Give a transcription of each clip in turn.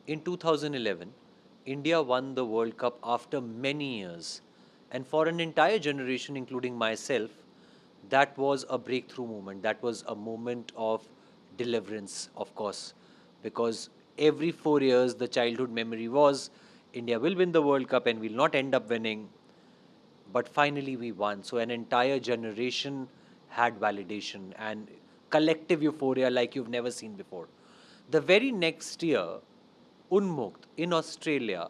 In 2011, India won the World Cup after many years. And for an entire generation, including myself, that was a breakthrough moment. That was a moment of deliverance, of course, because every 4 years, the childhood memory was India will win the World Cup and will not end up winning. But finally, we won. So, an entire generation had validation and collective euphoria like you've never seen before. The very next year, Unmukt in Australia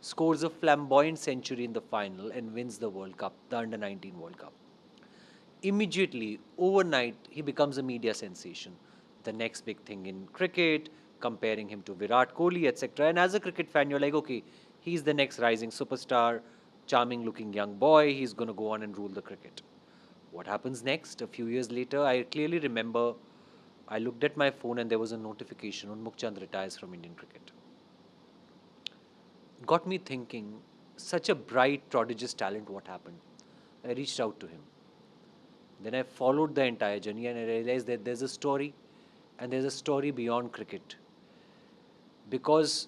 scores a flamboyant century in the final and wins the World Cup, the Under 19 World Cup. Immediately, overnight, he becomes a media sensation. The next big thing in cricket, comparing him to Virat Kohli, etc. And as a cricket fan, you're like, okay, he's the next rising superstar, charming looking young boy, he's going to go on and rule the cricket. What happens next? A few years later, I clearly remember I looked at my phone and there was a notification Unmukt Chand retires from Indian cricket. Got me thinking, such a bright, prodigious talent, what happened? I reached out to him. Then I followed the entire journey and I realized that there's a story and there's a story beyond cricket. Because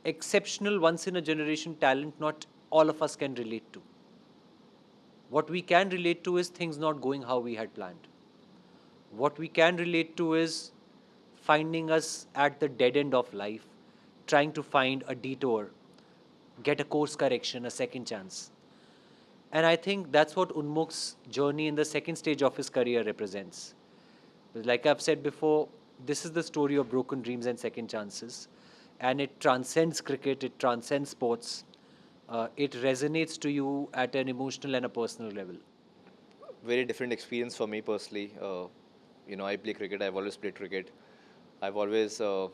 exceptional, once in a generation talent, not all of us can relate to. What we can relate to is things not going how we had planned. What we can relate to is finding us at the dead end of life, trying to find a detour, get a course correction, a second chance. And I think that's what Unmukt's journey in the second stage of his career represents. Like I've said before, this is the story of broken dreams and second chances. And it transcends cricket, it transcends sports. It resonates to you at an emotional and a personal level. Very different experience for me personally. I play cricket. I've always played cricket. I've always I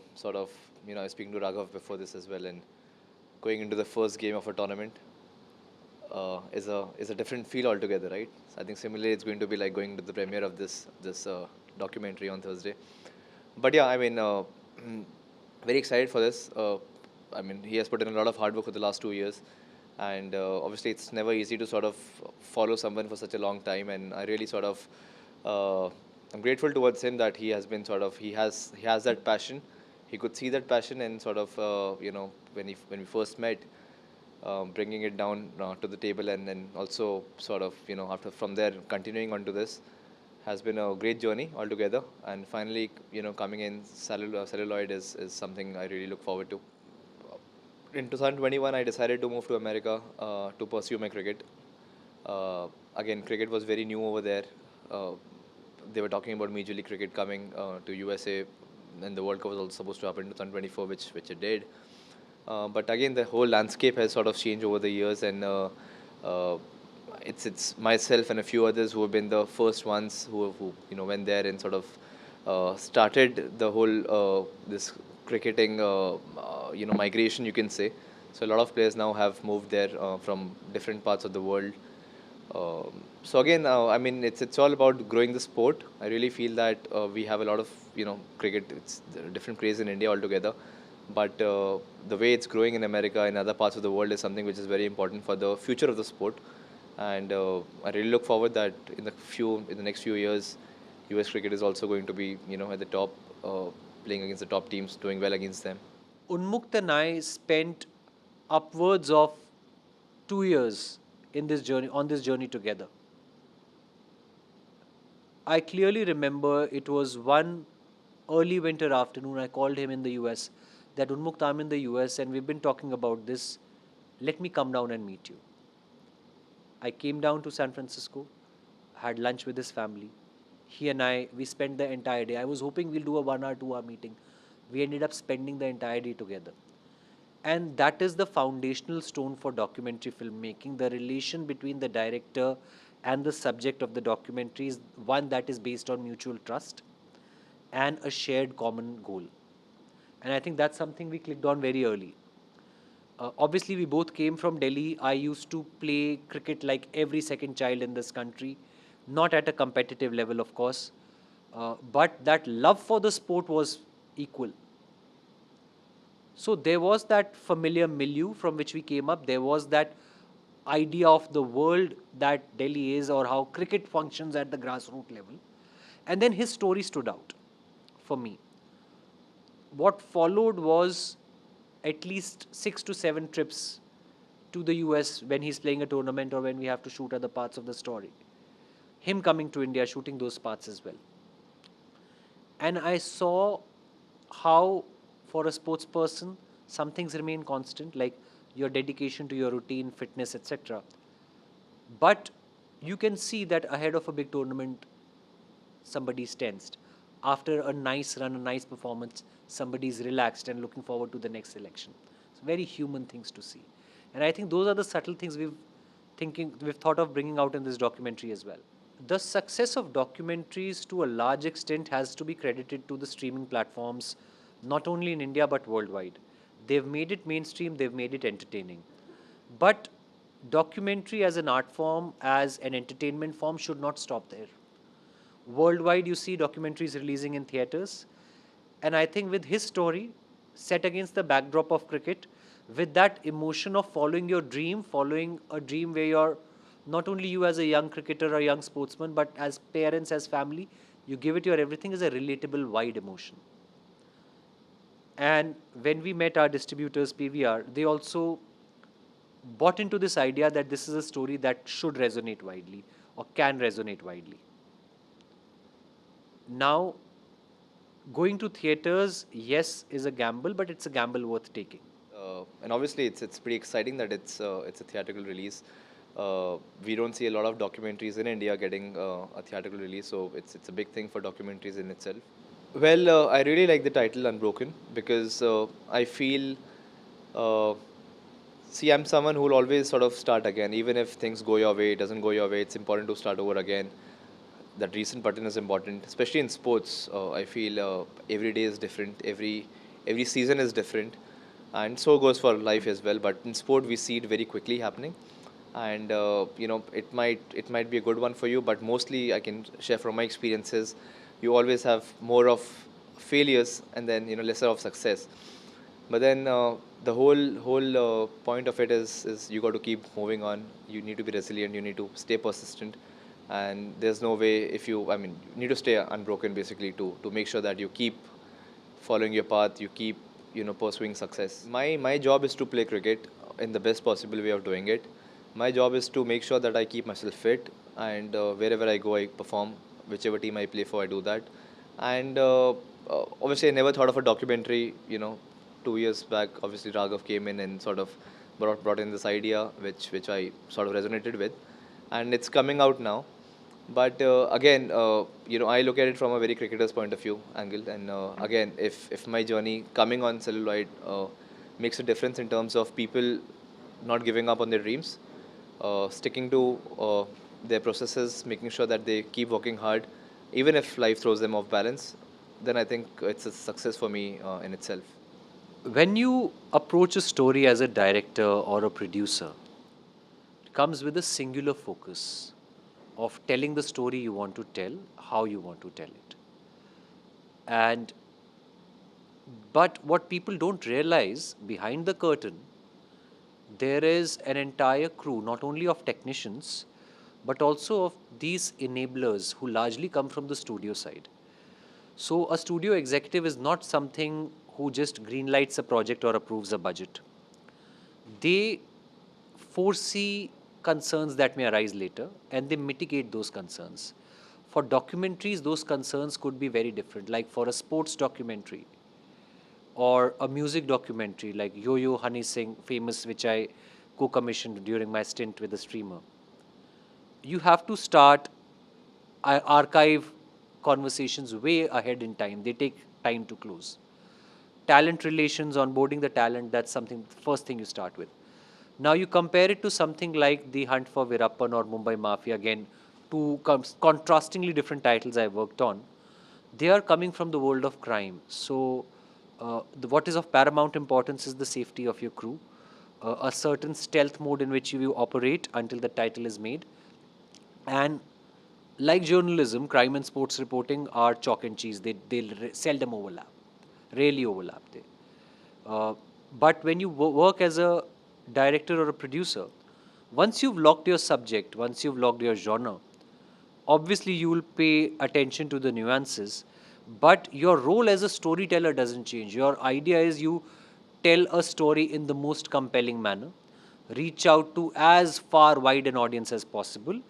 was speaking to Raghav before this as well, and going into the first game of a tournament is a different feel altogether, right? So I think similarly, it's going to be like going to the premiere of this documentary on Thursday. But yeah, I mean, very excited for this. I mean, he has put in a lot of hard work for the last 2 years, and obviously, it's never easy to sort of follow someone for such a long time. And I really uh, I'm grateful towards him that he has been he has that passion. He could see that passion, and when we first met, bringing it down to the table, and then also after from there continuing on to this has been a great journey altogether. And finally, coming in celluloid is something I really look forward to. In 2021, I decided to move to America to pursue my cricket. Again, cricket was very new over there. Uh, they were talking about Major League Cricket coming to USA, and the World Cup was also supposed to happen in 2024, which it did. But again, the whole landscape has sort of changed over the years, and uh, it's myself and a few others who have been the first ones who went there and sort of started the whole this cricketing migration, you can say. So a lot of players now have moved there from different parts of the world. So again, I mean, it's all about growing the sport. I really feel that we have a lot of cricket. It's a different craze in India altogether, but the way it's growing in America and other parts of the world is something which is very important for the future of the sport. And I really look forward that in the next few years, U.S. cricket is also going to be at the top, playing against the top teams, doing well against them. Unmukt and I spent upwards of 2 years in this journey on this journey together. I clearly remember it was one early winter afternoon. I called him in the US that Unmukt, I'm in the US and we've been talking about this. Let me come down and meet you. I came down to San Francisco, had lunch with his family. He and I, we spent the entire day. I was hoping we'll do a 1 hour, 2 hour meeting. We ended up spending the entire day together. And that is the foundational stone for documentary filmmaking. The relation between the director and the subject of the documentary is one that is based on mutual trust and a shared common goal. And I think that's something we clicked on very early. Obviously, we both came from Delhi. I used to play cricket like every second child in this country, not at a competitive level, of course, but that love for the sport was equal. So there was that familiar milieu from which we came up. There was that idea of the world that Delhi is or how cricket functions at the grassroots level. And then his story stood out for me. What followed was at least 6 to 7 trips to the US when he's playing a tournament or when we have to shoot other parts of the story. Him coming to India, shooting those parts as well. And I saw how, for a sports person, some things remain constant, like your dedication to your routine, fitness, etc. But you can see that ahead of a big tournament, somebody's tensed. After a nice run, a nice performance, somebody's relaxed and looking forward to the next selection. It's very human things to see. And I think those are the subtle things we've thought of bringing out in this documentary as well. The success of documentaries to a large extent has to be credited to the streaming platforms, not only in India but worldwide. They've made it mainstream, they've made it entertaining. But documentary as an art form, as an entertainment form, should not stop there. Worldwide, you see documentaries releasing in theaters. And I think with his story, set against the backdrop of cricket, with that emotion of following your dream, following a dream where you're not only you as a young cricketer or young sportsman, but as parents, as family, you give it your everything, is a relatable, wide emotion. And when we met our distributors, PVR, they also bought into this idea that this is a story that should resonate widely or can resonate widely. Now, going to theaters, yes, is a gamble, but it's a gamble worth taking. And obviously, it's pretty exciting that it's a theatrical release. We don't see a lot of documentaries in India getting a theatrical release, so it's a big thing for documentaries in itself. Well, I really like the title Unbroken because I feel, uh, see, I'm someone who will always sort of start again, even if things go your way, it doesn't go your way. It's important to start over again. That recent button is important, especially in sports. I feel every day is different, every season is different, and so goes for life as well. But in sport, we see it very quickly happening, and it might be a good one for you, but mostly I can share from my experiences. You always have more of failures and then lesser of success. But then the whole point of it is you got to keep moving on. You need to be resilient. You need to stay persistent, and there's no way if you I mean you need to stay unbroken basically to make sure that you keep following your path. You keep pursuing success. My job is to play cricket in the best possible way of doing it. My job is to make sure that I keep myself fit, and wherever I go, I perform. Whichever team I play for, I do that. And obviously, I never thought of a documentary. 2 years back, obviously Raghav came in and sort of brought in this idea, which I sort of resonated with, and it's coming out now. But again, I look at it from a very cricketer's point of view angle, and again, if my journey coming on celluloid makes a difference in terms of people not giving up on their dreams, sticking to their processes, making sure that they keep working hard, even if life throws them off balance, then I think it's a success for me in itself. When you approach a story as a director or a producer, it comes with a singular focus of telling the story you want to tell, how you want to tell it. And but what people don't realize, behind the curtain, there is an entire crew, not only of technicians, but also of these enablers who largely come from the studio side. So, a studio executive is not something who just greenlights a project or approves a budget. They foresee concerns that may arise later and they mitigate those concerns. For documentaries, those concerns could be very different. Like for a sports documentary or a music documentary like Yo Yo Honey Singh, famous, which I co commissioned during my stint with a streamer, you have to start archive conversations way ahead in time. They take time to close. Talent relations, onboarding the talent, that's something, first thing you start with. Now you compare it to something like The Hunt for Virappan or Mumbai Mafia, again, two contrastingly different titles I worked on. They are coming from the world of crime. So, what is of paramount importance is the safety of your crew, a certain stealth mode in which you operate until the title is made. And like journalism, crime and sports reporting are chalk and cheese. They seldom overlap, rarely overlap. Uh, but when you work as a director or a producer, once you've locked your subject, once you've locked your genre, obviously you will pay attention to the nuances, but your role as a storyteller doesn't change. Your idea is you tell a story in the most compelling manner, reach out to as far wide an audience as possible,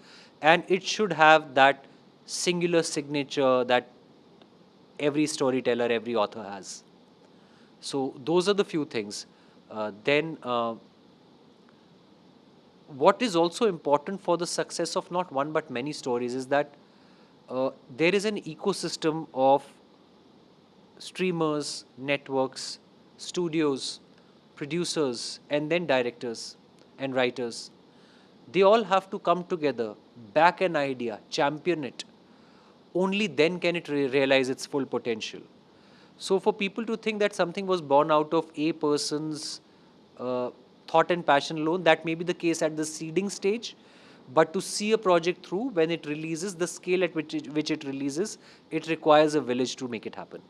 and it should have that singular signature that every storyteller, every author has. So those are the few things. Then what is also important for the success of not one but many stories is that there is an ecosystem of streamers, networks, studios, producers, and then directors and writers. They all have to come together, back an idea, champion it. Only then can it realize its full potential. So, for people to think that something was born out of a person's uh, thought and passion alone, that may be the case at the seeding stage. But to see a project through when it releases, the scale at which it releases, it requires a village to make it happen.